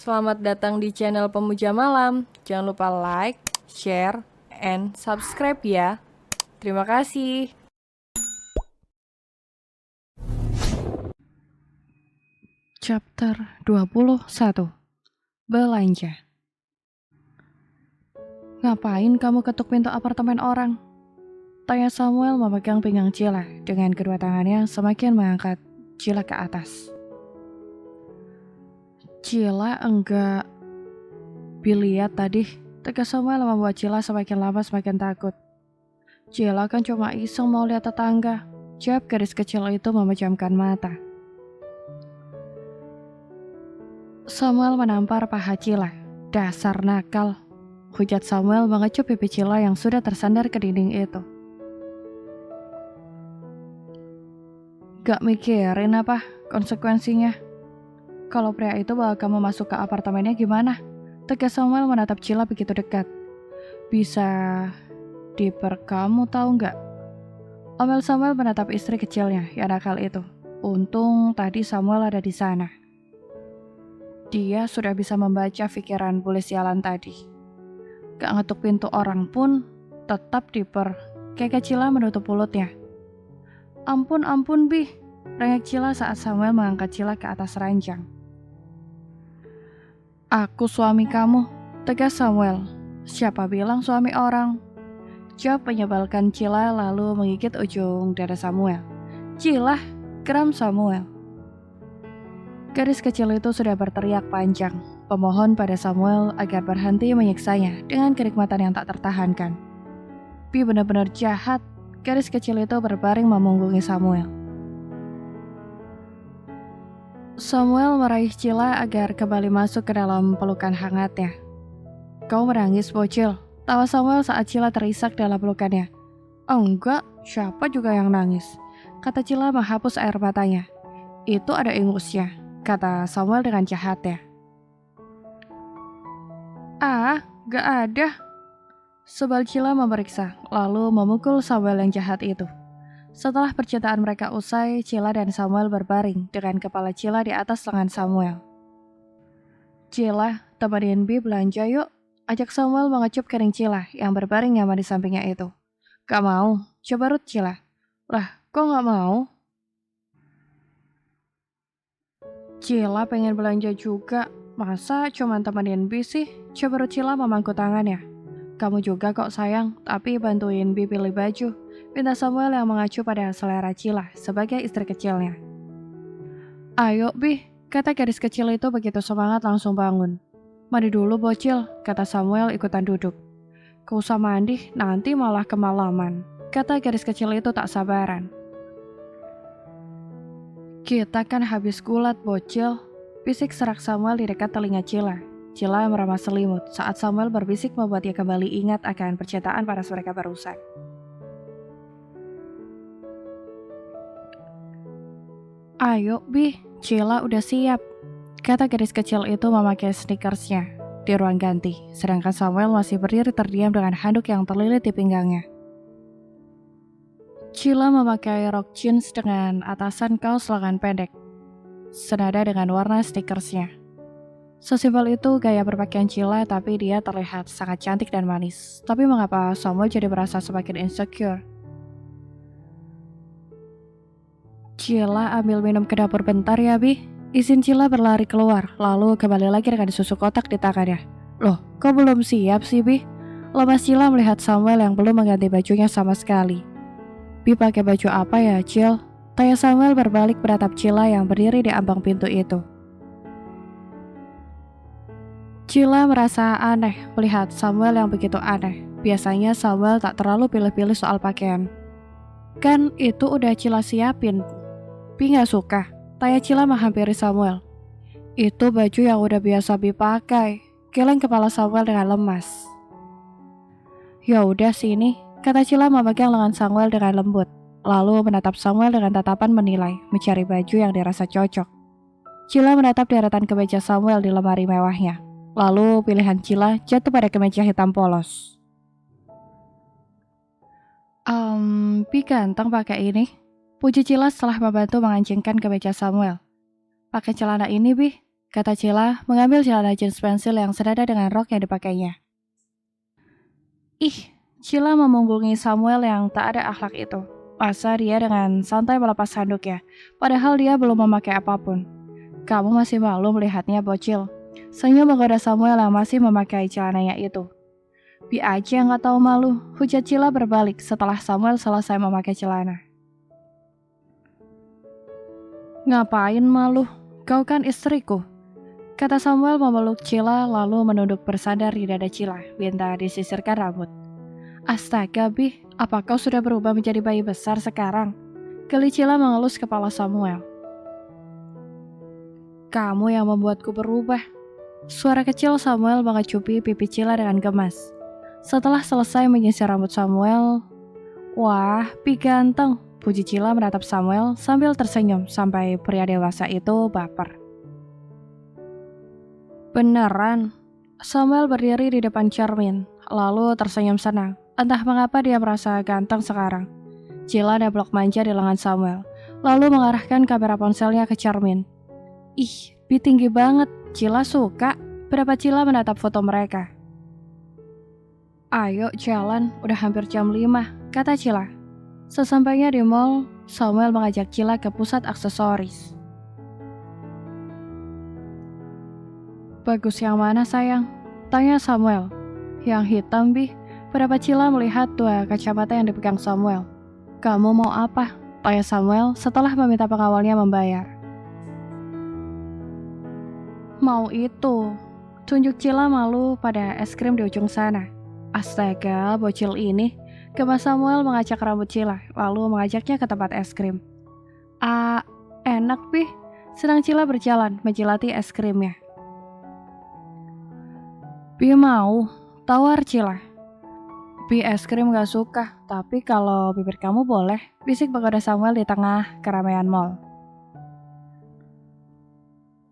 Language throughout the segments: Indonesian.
Selamat datang di channel Pemuja Malam. Jangan lupa like, share, and subscribe ya. Terima kasih. Chapter 21. Belanja. Ngapain kamu ketuk pintu apartemen orang? Tanya Samuel memegang pinggang Cila dengan kedua tangannya semakin mengangkat Cila ke atas. Cila enggak. Biliat tadi, tegas Samuel membuat Cila semakin lama semakin takut. Cila kan cuma iseng mau lihat tetangga. Jawab gadis kecil itu memejamkan mata. Samuel menampar paha Cila. Dasar nakal. Hujat Samuel mengecup pipi Cila yang sudah tersandar ke dinding itu. Gak mikirin apa konsekuensinya? Kalau pria itu bawa kamu masuk ke apartemennya gimana? Tegas Samuel menatap Cila begitu dekat. Bisa diper kamu tahu nggak? Omel Samuel menatap istri kecilnya yang nakal itu. Untung tadi Samuel ada di sana. Dia sudah bisa membaca pikiran bule sialan tadi. Gak ngetuk pintu orang pun tetap diper. Kayak Cila menutup mulutnya. Ampun Bi, rengek Cila saat Samuel mengangkat Cila ke atas ranjang. Aku suami kamu, tegas Samuel. Siapa bilang suami orang? Jawab menyebalkan Cila lalu menggigit ujung dada Samuel. Cila, geram Samuel. Gadis kecil itu sudah berteriak panjang, pemohon pada Samuel agar berhenti menyiksanya dengan kenikmatan yang tak tertahankan. Bi benar-benar jahat. Gadis kecil itu berbaring memunggungi Samuel. Samuel meraih Cila agar kembali masuk ke dalam pelukan hangatnya. Kau menangis, bocil. Tawa Samuel saat Cila terisak dalam pelukannya. Enggak, siapa juga yang nangis? Kata Cila menghapus air matanya. Itu ada ingusnya, kata Samuel dengan jahatnya. Gak ada. Sebal Cila memeriksa, lalu memukul Samuel yang jahat itu. Setelah percintaan mereka usai, Cila dan Samuel berbaring dengan kepala Cila di atas lengan Samuel. Cila, temenin Bi belanja yuk. Ajak Samuel mengecup kering Cila yang berbaring nyaman di sampingnya itu. Gak mau, coba Ruth Cila. Lah, kok gak mau? Cila pengen belanja juga. Masa cuma temenin Bi sih? Coba Ruth Cila memangku tangannya. Kamu juga kok sayang, tapi bantuin Bi pilih baju. Pinta Samuel yang mengacu pada selera Cila sebagai istri kecilnya. Ayo Bi, kata gadis kecil itu begitu semangat langsung bangun. Mandi dulu bocil, kata Samuel ikutan duduk. Gak usah mandi, nanti malah kemalaman, kata gadis kecil itu tak sabaran. Kita kan habis gulat bocil, bisik serak Samuel di dekat telinga Cila. Cila meramah selimut saat Samuel berbisik membuat dia kembali ingat akan percintaan panas mereka barusan. Ayo Bi, Cila udah siap, kata gadis kecil itu memakai sneakersnya di ruang ganti, sedangkan Samuel masih berdiri terdiam dengan handuk yang terlilit di pinggangnya. Cila memakai rok jeans dengan atasan kaos lengan pendek, senada dengan warna sneakersnya. Sesimpel itu gaya berpakaian Cila, tapi dia terlihat sangat cantik dan manis. Tapi mengapa Samuel jadi merasa semakin insecure? Cila ambil minum ke dapur bentar ya Bi. Izin Cila berlari keluar, lalu kembali lagi dengan susu kotak di tangannya. Loh, kok belum siap sih Bi? Lemas Cila melihat Samuel yang belum mengganti bajunya sama sekali. Bi pakai baju apa ya Cil? Tanya Samuel berbalik menatap Cila yang berdiri di ambang pintu itu. Cila merasa aneh melihat Samuel yang begitu aneh. Biasanya Samuel tak terlalu pilih-pilih soal pakaian. Kan itu udah Cila siapin. Bi gak suka, tanya Cila menghampiri Samuel. Itu baju yang udah biasa Bi pakai. Geleng kepala Samuel dengan lemas. Ya udah sini, kata Cila memegang lengan Samuel dengan lembut. Lalu menatap Samuel dengan tatapan menilai, mencari baju yang dirasa cocok. Cila menatap deretan kemeja Samuel di lemari mewahnya. Lalu pilihan Cila jatuh pada kemeja hitam polos. Bi ganteng pakai ini. Puji Cila setelah membantu mengancingkan kemeja Samuel. Pakai celana ini Bi, kata Cila mengambil celana jeans pensil yang senada dengan rok yang dipakainya. Ih, Cila memunggungi Samuel yang tak ada akhlak itu. Masa dia dengan santai melepas handuknya, padahal dia belum memakai apapun. Kamu masih malu melihatnya, bocil. Senyum menggoda Samuel yang masih memakai celananya itu. Bi aja nggak tahu malu, hujat Cila berbalik setelah Samuel selesai memakai celana. Ngapain malu? Kau kan istriku. Kata Samuel memeluk Cila lalu menunduk bersandar di dada Cila, minta disisirkan rambut. Astaga, Bi, apa kau sudah berubah menjadi bayi besar sekarang? Geli Cila mengelus kepala Samuel. Kamu yang membuatku berubah. Suara kecil Samuel mengecupi pipi Cila dengan gemas. Setelah selesai menyisir rambut Samuel, wah, Bi ganteng, puji Cila menatap Samuel sambil tersenyum sampai pria dewasa itu baper. Beneran, Samuel berdiri di depan cermin, lalu tersenyum senang. Entah mengapa dia merasa ganteng sekarang. Cila neblok manja di lengan Samuel, lalu mengarahkan kamera ponselnya ke cermin. Ih, Bi tinggi banget, Cila suka. Berapa Cila menatap foto mereka. Ayo jalan, udah hampir jam 5, kata Cila. Sesampainya di mall, Samuel mengajak Cila ke pusat aksesoris. Bagus yang mana sayang? Tanya Samuel. Yang hitam, Bi. Berapa Cila melihat dua kacamata yang dipegang Samuel. Kamu mau apa? Tanya Samuel setelah meminta pengawalnya membayar. Mau itu. Tunjuk Cila malu pada es krim di ujung sana. Astaga, bocil ini. Gemas Samuel mengacak rambut Cila, lalu mengajaknya ke tempat es krim. Enak, Bi. Sedang Cila berjalan menjilati es krimnya. Bi mau, tawar Cila. Bi es krim gak suka, tapi kalau bibir kamu boleh, bisik menggoda Samuel di tengah keramaian mall.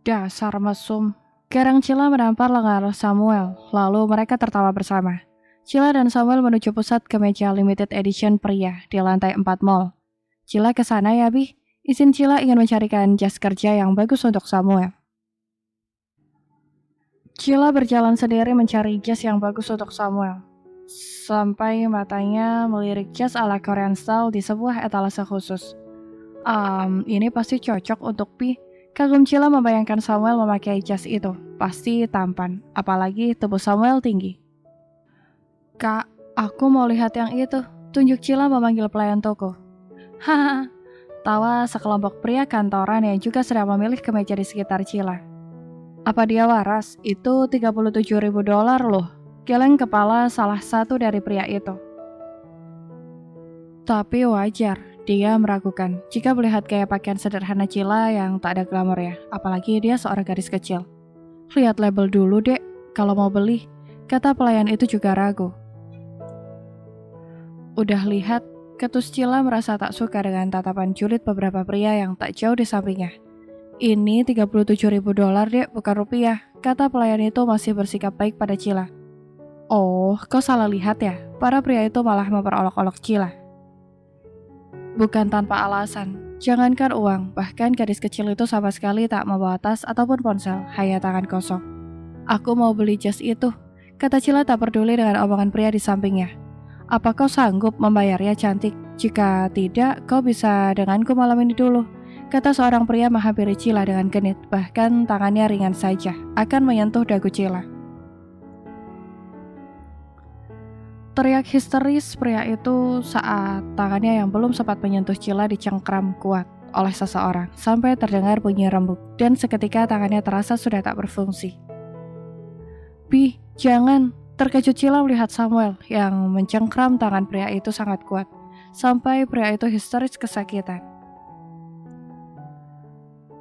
Dasar mesum. Garang Cila menampar lengan Samuel, lalu mereka tertawa bersama. Cila dan Samuel menuju pusat kemeja limited edition pria di lantai 4 mall. Cila ke sana ya, Bi. Izin Cila ingin mencarikan jas kerja yang bagus untuk Samuel. Cila berjalan sendiri mencari jas yang bagus untuk Samuel. Sampai matanya melirik jas ala Korean style di sebuah etalase khusus. Ini pasti cocok untuk Bi. Kagum Cila membayangkan Samuel memakai jas itu. Pasti tampan, apalagi tubuh Samuel tinggi. Kak, aku mau lihat yang itu. Tunjuk Cila memanggil pelayan toko. Haha, tawa sekelompok pria kantoran yang juga sedang memilih kemeja di sekitar Cila. Apa dia waras? Itu $37.000 loh. Geleng kepala salah satu dari pria itu. Tapi wajar, dia meragukan jika melihat gaya pakaian sederhana Cila yang tak ada glamornya, apalagi dia seorang gadis kecil. Lihat label dulu, Dek, kalau mau beli, kata pelayan itu juga ragu. Udah lihat, ketus Cila merasa tak suka dengan tatapan julid beberapa pria yang tak jauh di sampingnya. Ini $37.000, Dek, bukan rupiah, kata pelayan itu masih bersikap baik pada Cila. Oh, kau salah lihat ya, para pria itu malah memperolok-olok Cila. Bukan tanpa alasan, jangankan uang, bahkan gadis kecil itu sama sekali tak membawa tas ataupun ponsel, hanya tangan kosong. Aku mau beli jas itu, kata Cila tak peduli dengan omongan pria di sampingnya. Apa kau sanggup membayarnya, cantik? Jika tidak, kau bisa denganku malam ini dulu, kata seorang pria menghampiri Cila dengan genit, bahkan tangannya ringan saja, akan menyentuh dagu Cila. Teriak histeris pria itu saat tangannya yang belum sempat menyentuh Cila dicengkram kuat oleh seseorang sampai terdengar bunyi rembuk dan seketika tangannya terasa sudah tak berfungsi. Bi, jangan! Terkejut Cila melihat Samuel yang mencengkram tangan pria itu sangat kuat sampai pria itu histeris kesakitan.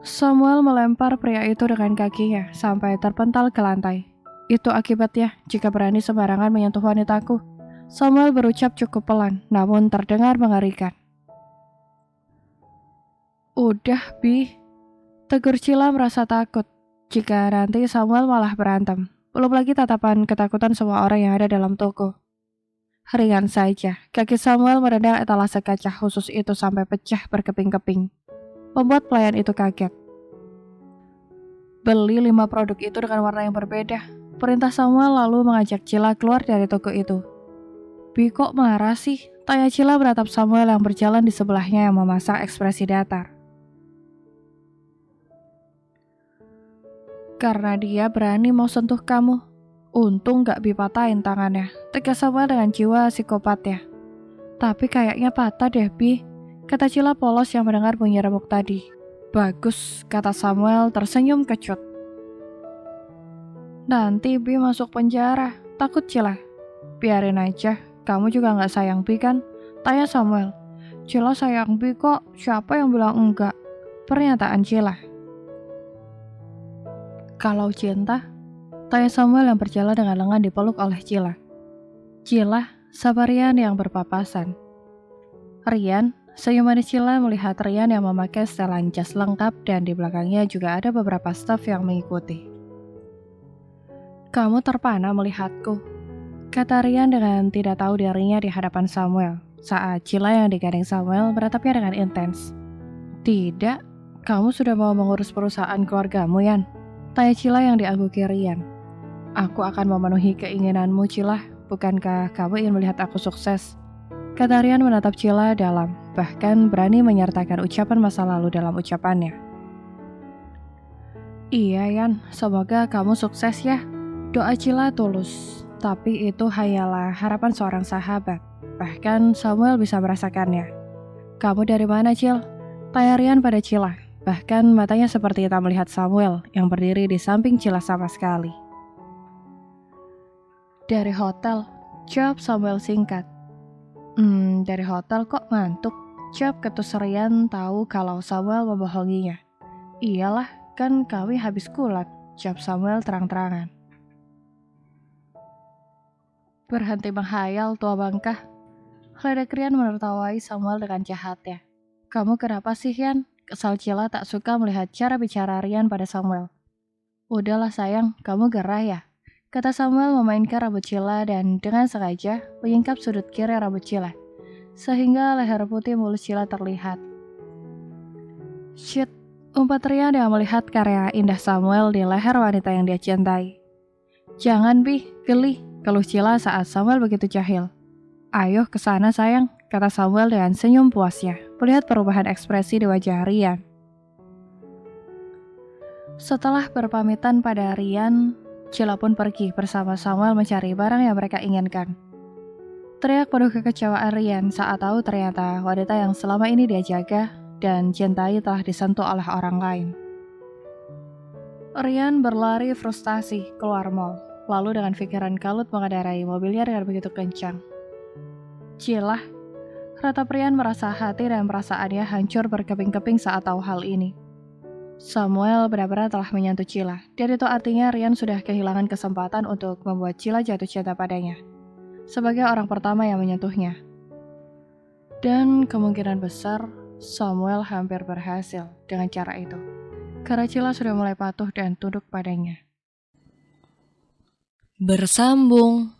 Samuel melempar pria itu dengan kakinya sampai terpental ke lantai. Itu akibatnya jika berani sembarangan menyentuh wanitaku. Samuel berucap cukup pelan, namun terdengar mengerikan. Udah, Bi. Tegur Cila merasa takut jika nanti Samuel malah berantem. Belum lagi tatapan ketakutan semua orang yang ada dalam toko. Ringan saja, kaki Samuel merendang etalase kaca khusus itu sampai pecah berkeping-keping. Membuat pelayan itu kaget. Beli 5 produk itu dengan warna yang berbeda. Perintah Samuel lalu mengajak Cila keluar dari toko itu. Bi kok marah sih? Tanya Cila beratap Samuel yang berjalan di sebelahnya yang memasang ekspresi datar. Karena dia berani mau sentuh kamu. Untung gak Bi patahin tangannya. Tegas Samuel dengan jiwa psikopatnya. Tapi kayaknya patah deh Bi, kata Cila polos yang mendengar bunyi remuk tadi. Bagus, kata Samuel tersenyum kecut. Nanti Bi masuk penjara, takut Cila. Biarin aja, kamu juga gak sayang Bi kan? Tanya Samuel. Cila sayang Bi kok, siapa yang bilang enggak? Pernyataan Cila. Kalau cinta? Tanya Samuel yang berjalan dengan lengan dipeluk oleh Cila. Cila, sabar Rian yang berpapasan. Rian, senyum manis Cila melihat Rian yang memakai setelan jas lengkap dan di belakangnya juga ada beberapa staf yang mengikuti. Kamu terpana melihatku, kata Rian dengan tidak tahu dirinya di hadapan Samuel, saat Cila yang digandeng Samuel beratapnya dengan intens. Tidak, kamu sudah mau mengurus perusahaan keluargamu, Yan? Tanya Cila yang diangguki Rian. Aku akan memenuhi keinginanmu, Cila. Bukankah kamu ingin melihat aku sukses? Kata Rian menatap Cila dalam, bahkan berani menyertakan ucapan masa lalu dalam ucapannya. Iya, Yan, semoga kamu sukses ya. Doa Cila tulus, tapi itu hanyalah harapan seorang sahabat. Bahkan Samuel bisa merasakannya. Kamu dari mana, Cil? Tanya Rian pada Cila. Bahkan matanya seperti tak melihat Samuel yang berdiri di samping Cila sama sekali. Dari hotel, jawab Samuel singkat. Dari hotel kok ngantuk? Jawab ketus Rian tahu kalau Samuel membohonginya. Iyalah, kan kami habis kulat, jawab Samuel terang-terangan. Berhenti menghayal, tua bangka. Ledek Rian menertawai Samuel dengan jahatnya. Kamu kenapa sih, Yan? Kesal Cila tak suka melihat cara bicara Rian pada Samuel. Udahlah sayang, kamu gerah ya? Kata Samuel memainkan rambut Cila dan dengan sengaja menyingkap sudut kiri rambut Cila, sehingga leher putih mulus Cila terlihat. Shit, umpat Rian yang melihat karya indah Samuel di leher wanita yang dia cintai. Jangan Bi, geli, keluh Cila saat Samuel begitu jahil. Ayo kesana sayang, kata Samuel dengan senyum puasnya, melihat perubahan ekspresi di wajah Rian. Setelah berpamitan pada Rian, Cila pun pergi bersama Samuel mencari barang yang mereka inginkan. Teriak penuh kekecewaan Rian saat tahu ternyata wanita yang selama ini dia jaga dan cintai telah disentuh oleh orang lain. Rian berlari frustasi keluar mall, lalu dengan pikiran kalut mengendarai mobilnya dengan begitu kencang. Cila, ratap Rian merasa hati dan perasaannya hancur berkeping-keping saat tahu hal ini. Samuel benar-benar telah menyentuh Cila, dan itu artinya Rian sudah kehilangan kesempatan untuk membuat Cila jatuh cinta padanya, sebagai orang pertama yang menyentuhnya. Dan kemungkinan besar, Samuel hampir berhasil dengan cara itu, karena Cila sudah mulai patuh dan tunduk padanya. Bersambung.